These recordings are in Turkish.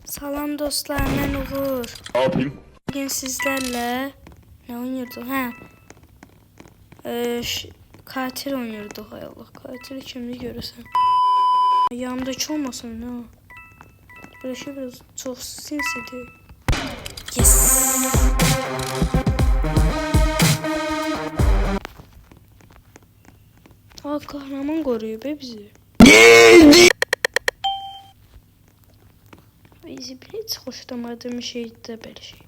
Salam dostlar, ben Uğur. Ne yapayım? Bugün sizlerle ne oynuyorduk? Katil oynuyorduk. Hay Allah, katil kimdi görürsen. Yanımda hiç olmasın ne o? Böyle şey biraz çok sinsidir. Yes. Aa, kahraman koruyor be bizi. Bizi hiç hoşlamadığım şey de böyle şey.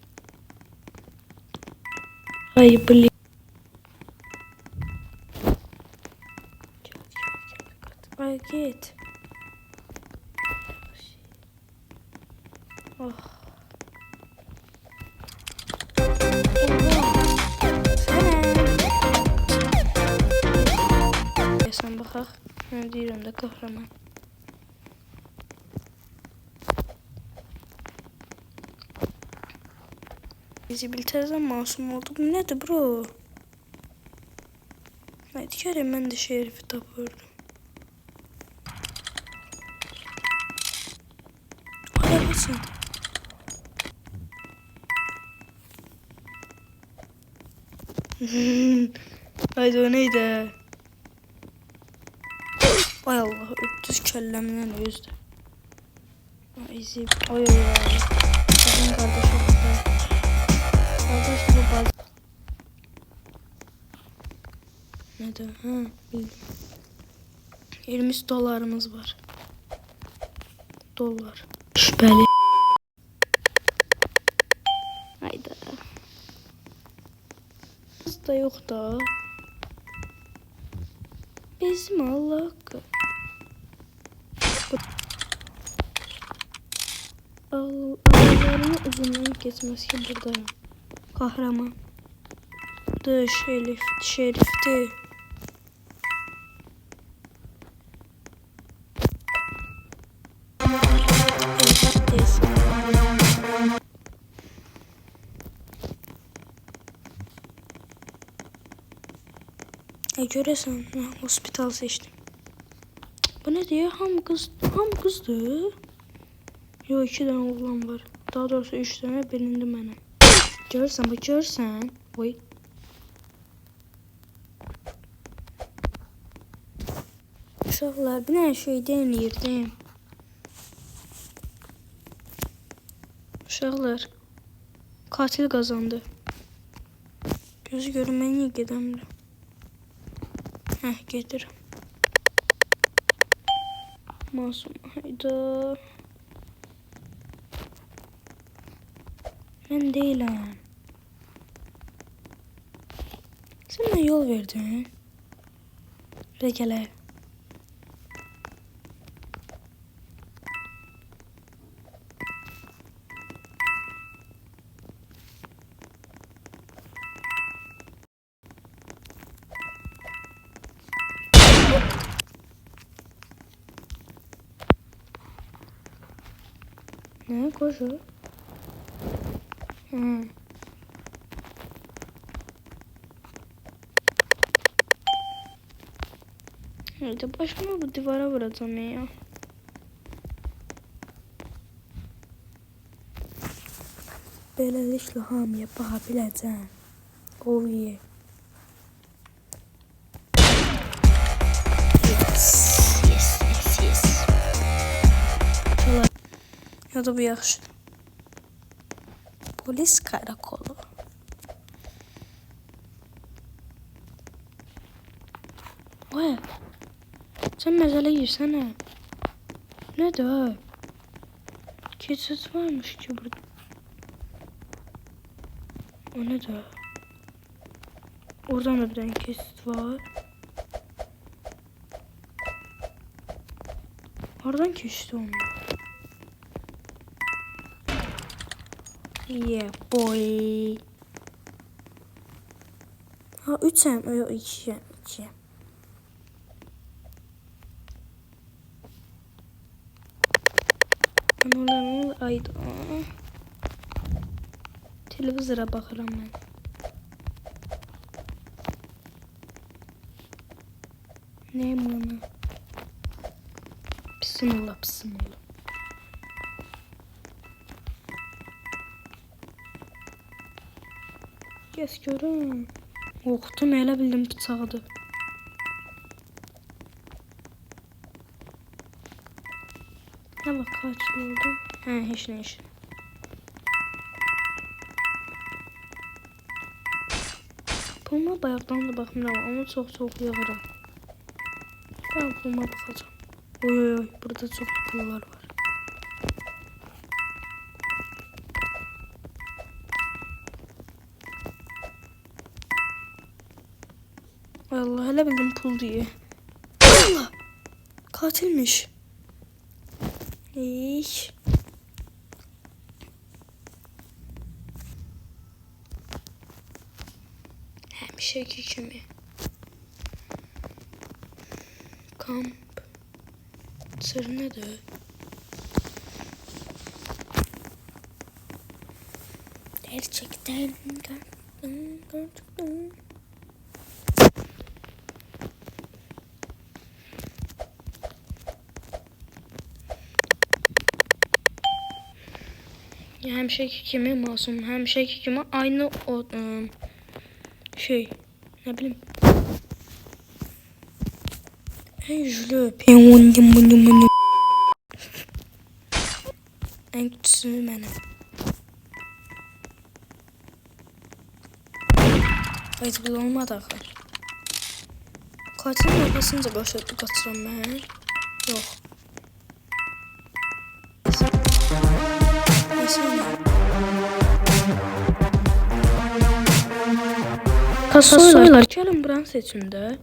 Ay bli. Ay git. Oh. Sen baxaq. Mən deyirəm də qəhrəman. Fizibilitədən masum oldu. Bu nədir bro? Haydi gəlin mən də şerifi tapırdım. Arabası. Haydi o neydi? Ay Allah, öptüz kəlləmdən üzdü. Ay zib. Ay ay ay. Bizim kardeşim burada. Kardeş bu baz. Nədir? Ha, bildim. 20 dolarımız var. Dolar. Şüpheli. Hayda. Kız da yok da. Bizim Allah hakkı. Ağlarını uzundan geçmez ki buradayım. Kahraman. Da şerifti. Göresen hospital seçtim. Bu ne diye? Ham kızdı. Yok 2 tane oğlan var. Daha doğrusu 3 tane birindi benim. Görsen bak görsen. Oy. Uşaqlar bir ne şey denirdim. Uşaqlar katil kazandı. Gözü görünmeye niye gidemiyorum? Heh getir. Masum hayda. Ben değilim. Sen bana yol verdin. Regele. Ne koşu? Hadi başıma bu divara vuracağım ya. Beləliklə hamıya baxa biləcəm. Oh yeah. Yes. Ya da bu yaxşı. Polis karakolu. Vay. Sen mezele girsene. Ne de? Keçiz varmış ki burada. O ne de? Oradan da bir tane kesit var. Oradan geçti onlar. Yeah boy. Ha 3 hem. Yok 2. Onların ayda. Televizyona bakıram ben. Ne mana? Bismillah. Kes görüm. Oxtum elə bildim bıçağıdır. Ne bak kaç oldu? Heç nə iş. Puluma bayaqdan da baxmıram, ama çox yığıram. Ben puluma baxacağım. Oy, burada çox pullar var. Allah, hele bildim pul diye. Allah! Katilmiş. İş. Həmişəki kimi. Kamp. Sır nədir? Gerçekten. Həmişəki kimi masum, həmişəki kimi aynı o şey, ne bileyim. Hey Jülü, bunu. En küçüsü mənim. Hayır, bu olmadı axı. Katilin arxasınca qaçıram mən. Yox. Kasoylar gəlin buranı seçin də.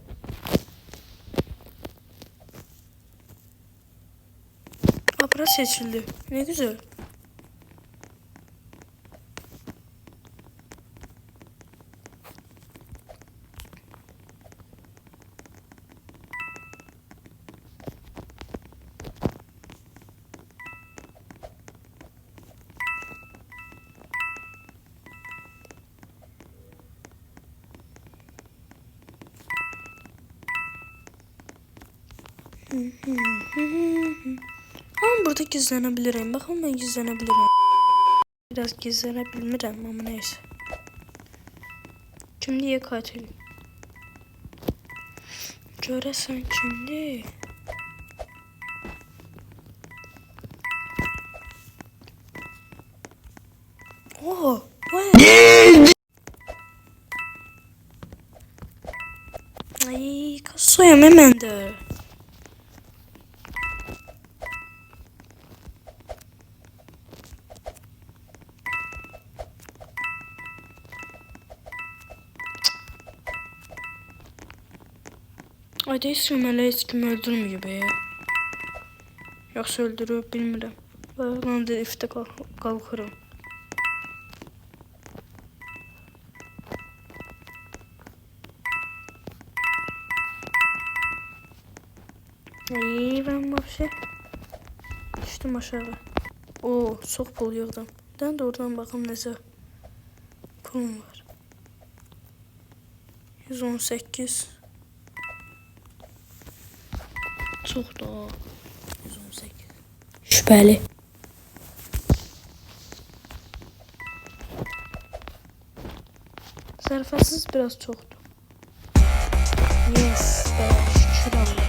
Bura seçildi. Ne güzel. Ama burada gizlenebilirim. Bakın ben gizlenebilirim. Biraz gizlenebilirim ama neyse. Kim diye katil? Göresen kimdi? Oh, vay. Ay, kasoyam hemen de. Ay değilsin, hiç kimi öldürmüyor be. Yoksa öldürüyor, bilmiyorum. Ben de ifte kalkırım. Ay, ben вообще düştüm aşağı. Oo, çok pul yığdım. Ben de oradan bakım neyse. Pulum var. 118. Çok da 118. Şüpheli. Zarfatsız biraz çoktu. Yes, şükür Allah.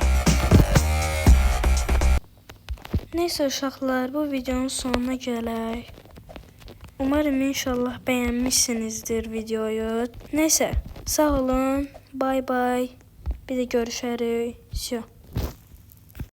Neyse uşaqlar, bu videonun sonuna gələk. Umarım inşallah beğenmişsinizdir videoyu. Neyse, sağ olun. Bye bye. Bir de görüşürüz.